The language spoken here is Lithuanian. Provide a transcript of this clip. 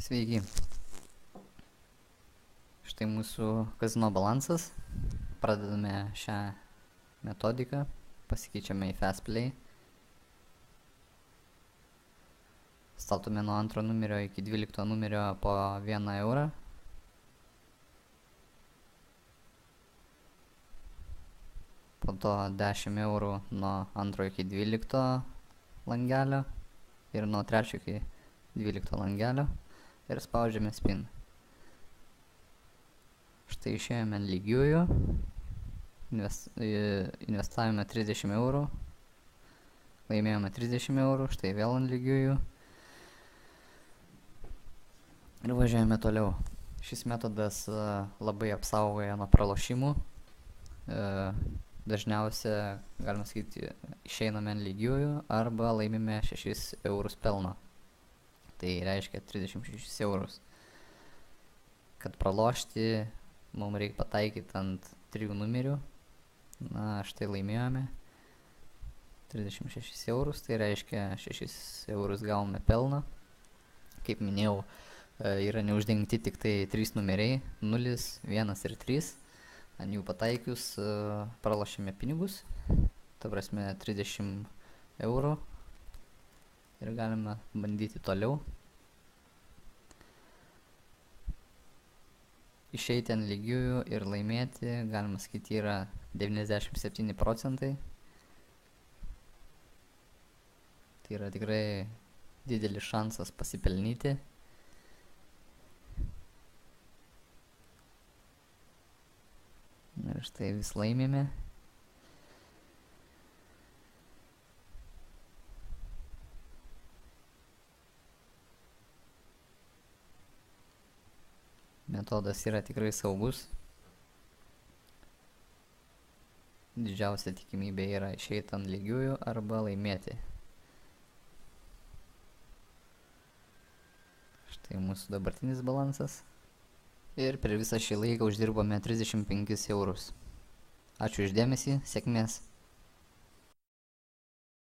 Sveiki. Štai mūsų kazino balansas. Pradedame šią metodiką. Pasikeičiame į Fastplay. Statome nuo 2 numerio iki 12 numerio po 1 eurą. Po to 10 eurų nuo 2 iki 12 langelio. Ir nuo 3 iki 12 langelio. Ir spaudžiame spin. Štai išėjome ant lygiųjų. Investavome 30 eurų. Laimėjome 30 eurų. Štai vėl ant lygiųjų. Ir važiuojame toliau. Šis metodas labai apsaugoja nuo pralošimų. Dažniausia, galima sakyti, išeiname ant lygiųjų arba laimime 6 eurus pelno. Tai reiškia 36 eurus. Kad pralošti, mums reikia pataikyti ant 3 numerių. Na, štai laimėjome 36 eurus, tai reiškia 6 eurus gavome pelną. Kaip minėjau, yra neuždengti tik tai 3 numeriai, 0, 1 ir 3. Ant jų pataikius pralošėme pinigus, ta prasme 30 eurų. Ir galime bandyti toliau. Išeiti ant lygiųjų ir laimėti, galima sakyti, yra 97 procentai. Tai yra tikrai didelis šansas pasipelnyti. Ir štai vis laimime. Metodas yra tikrai saugus. Didžiausia tikimybė yra išeiti ant lygiųjų arba laimėti. Štai mūsų dabartinis balansas. Ir per visą šį laiką uždirbome 35 eurus. Ačiū už dėmesį, sėkmės.